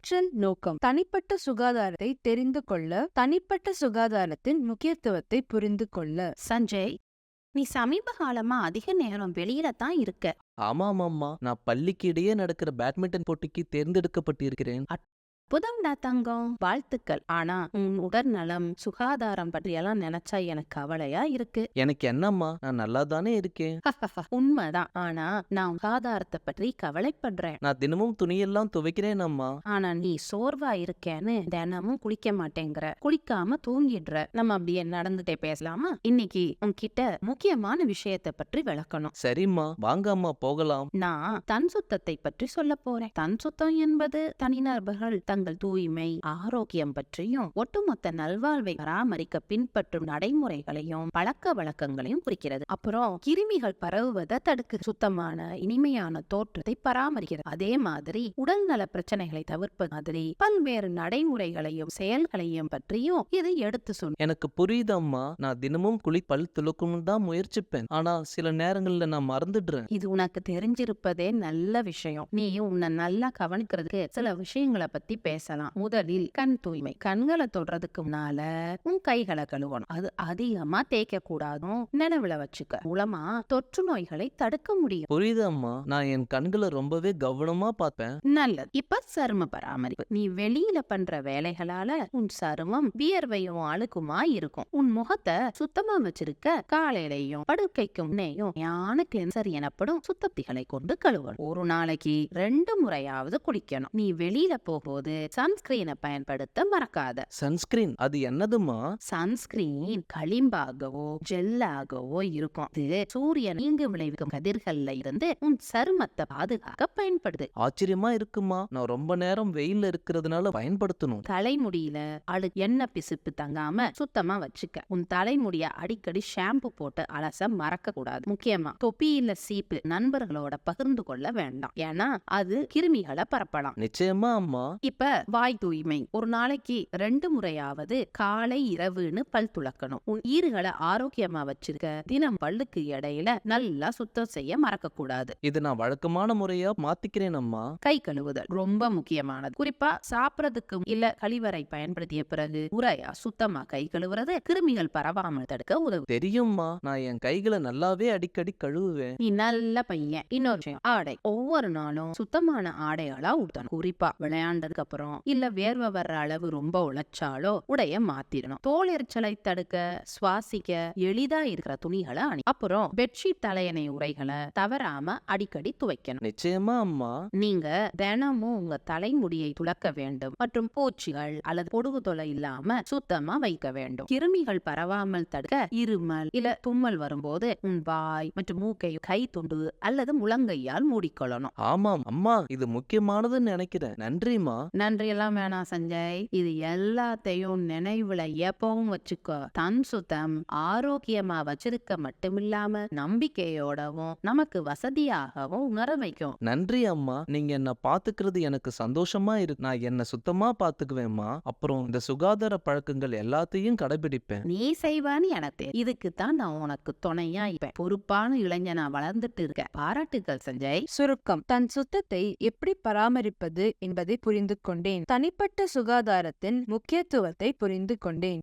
கற்றல் நோக்கம். தனிப்பட்ட சுகாதாரத்தை தெரிந்து கொள்ள, தனிப்பட்ட சுகாதாரத்தின் முக்கியத்துவத்தை புரிந்து கொள்ள. சஞ்சய், நீ சமீப காலமா அதிக நேரம் வெளியில தான் இருக்க. ஆமாமாம்மா, நான் பள்ளிக்கு இடையே நடக்கிற பேட்மிண்டன் போட்டிக்கு தேர்ந்தெடுக்கப்பட்டிருக்கிறேன். அற்புதம்டா தங்கம், வாழ்த்துக்கள். ஆனா உன் உடல் நலம் சுகாதாரம் பற்றியெல்லாம் நினைச்சா எனக்கு கவலையா இருக்கு. எனக்கு என்னம்மா, நான் நல்லா தானே இருக்கேன். உண்மைதான். ஆனா நான் சுகாதாரத்தை பற்றி கவலைப்படுறேன். நான் தினமும் துணியெல்லாம் துவைக்கிறேன் அம்மா. ஆனா நீ சோர்வா இருக்கேன்னு தினமும் குளிக்க மாட்டேங்கிற, குளிக்காம தூங்கிடுற. நம்ம அப்படியே நடந்துட்டே பேசலாமா? இன்னைக்கு உன்கிட்ட முக்கியமான விஷயத்தை பற்றி விளக்கணும். சரிம்மா, வாங்க அம்மா போகலாம். நான் தன் சுத்தத்தை பற்றி சொல்ல போறேன். தன் சுத்தம் என்பது தனிநபர்கள் தங்கள் தூய்மை, ஆரோக்கியம் பற்றியும் ஒட்டுமொத்த நல்வாழ்வை பராமரிக்க பின்பற்றும் நடைமுறைகளையும் பழக்க வழக்கங்களையும் குறிக்கிறது. அப்புறம் கிருமிகள் பரவுவதை தடுக்க சுத்தமான இனிமையான தோற்றத்தை பராமரிக்கிறது. அதே மாதிரி உடல் நல பிரச்சனைகளை தவிர்ப்பது மாதிரி பல்வேறு நடைமுறைகளையும் செயல்களையும் பற்றியும் இது எடுத்து சொல்லும். எனக்கு புரியுதம்மா. நான் தினமும் பல் துலக்கணும் தான் முயற்சிப்பேன். ஆனா சில நேரங்கள்ல நான் மறந்துடுறேன். இது உனக்கு தெரிஞ்சிருப்பதே நல்ல விஷயம். நீ உன்னை நல்லா கவனிக்கிறதுக்கு சில விஷயங்களை பத்தி பேசலாம். முதலில் கண் தூய்மை. கண்களை தொடுறதுக்கு முன்னால உன் கைகளை கழுவணும். அது அதிகமா தேய்க்க கூடாதும் நினைவுல வச்சுக்க. மூலமா தொற்று நோய்களை தடுக்க முடியும். புரியுது அம்மா. நான் என் கண்களை ரொம்பவே கவனமா பார்ப்பேன். நல்லது. இப்ப சரும பராமரிப்பு. நீ வெளியில பண்ற வேலைகளால உன் சருமம் வியர்வையும் அழுக்குமா இருக்கும். உன் முகத்தை சுத்தமா வச்சிருக்க காலையிலையும் படுக்கைக்கு முன்னையும் ஞான கிளென்சர் எனப்படும் சுத்தத்திகளை கொண்டு கழுவணும். ஒரு நாளைக்கு 2 முறையாவது குளிக்கணும். நீ வெளியில போகும்போது சன்ஸ்கிரீனை பயன்படுத்த மறக்காத. சன்ஸ்கிரீன் அது என்னதுமா? சன்ஸ்கிரீன் களிம்பாகவோ ஜெல்லாகவோ இருக்கும். இது சூரியன் தீங்கு விளைவிக்கும் கதிர்கள்ல இருந்து உன் சருமத்தை பாதுகாக்க பயன்படுது. ஆச்சரியமா இருக்குமா. நான் ரொம்ப நேரம் வெயில்ல இருக்கிறதுனால பயன்படுத்தணும். தலைமுடியில எண்ணெய் பிசுப்பு தங்காம சுத்தமா வச்சுக்க. உன் தலைமுடிய அடிக்கடி ஷாம்பு போட்டு அலச மறக்க கூடாது. முக்கியமா தொப்பியில சீப்பு நண்பர்களோட பகிர்ந்து கொள்ள வேண்டாம். ஏன்னா அது கிருமிகளை பரப்பலாம். நிச்சயமா அம்மா. இப்ப வாய் தூய்மை. ஒரு நாளைக்கு 2 முறையாவது காலை இரவுன்னு பல் துலக்கணும். உன் ஈறுகளை ஆரோக்கியமா வச்சிருக்க தினம் பல்லுக்கு இடையில நல்லா சுத்தம் செய்ய மறக்க கூடாது. இது நான் வழக்கமான முறையா மாத்திக்கிறேன் அம்மா. கை கழுவுதல் ரொம்ப முக்கியமானது. குறிப்பா சாப்பிடறதுக்கு இல்ல கழிவறை பயன்படுத்திய பிறகு முறையா சுத்தமா கை கழுவுறது கிருமிகள் பரவாமல் தடுக்க உதவும். தெரியும்மா, நான் என் கைகளை நல்லாவே அடிக்கடி கழுவுவேன். நீ நல்ல பையன். இன்னொரு விஷயம், ஆடை. ஒவ்வொரு நாளும் சுத்தமான ஆடைகளா உடுத்தணும். குறிப்பா விளையாண்டதுக்கு அப்புறம் இல்ல வேர்வை வர்ற அளவு ரொம்ப உழைச்சாலோ உடைய மாத்திடணும். தோல் எரிச்சலை தடுக்க சுவாசிக்க எளிதா இருக்கிற துணிகளை அணி. அப்புறம் பெட்ஷீட் தலையணை உரைகளை தவறாம அடிக்கடி துவைக்கணும். நிச்சயமா அம்மா. நீங்க தினமும் உங்க தலைமுடியை துலக்க வேண்டும் மற்றும் பூச்சிகள் அல்லது பொடுகு தொலை இல்லாம சுத்தமா வைக்க வேண்டும். கிருமிகள் பரவாமல் தடுக்க இருமல் இல்ல தும்மல் வரும்போது உன் வாய் மற்றும் மூக்கை கை துண்டு அல்லது முழங்கையால் மூடிக்கொள்ளணும். ஆமாம் அம்மா, இது முக்கியமானதுன்னு நினைக்கிறேன். நன்றிமா. நன்றி எல்லாம் வேணாம் சஞ்சய். இது எல்லாத்தையும் நினைவுல எப்பவும் வச்சுக்கோ. தன் சுத்தம் ஆரோக்கியமா வச்சிருக்க மட்டுமில்லாம நம்பிக்கையோடவும் நமக்கு வசதியாகவும் உணர வைக்கும். நன்றி அம்மா. நீங்க என்ன பாத்துக்கிறது எனக்கு சந்தோஷமா இருக்கு. நான் என்ன சுத்தமா பாத்துக்குவேன்மா. அப்புறம் இந்த சுகாதார பழக்கங்கள் எல்லாத்தையும் கடைபிடிப்பேன். நீ செய்வான்னு எனக்கு தெரியும். இதுக்கு தான் நான் உனக்கு துணையா இருப்பேன். பொறுப்பான இளைஞனா வளர்ந்துட்டு இருக்க. பாராட்டுகள் சஞ்சய். சுருக்கம். தன் சுத்தத்தை எப்படி பராமரிப்பது என்பதை புரிந்து கொண்டேன். தனிப்பட்ட சுகாதாரத்தின் முக்கியத்துவத்தை புரிந்து கொண்டேன்.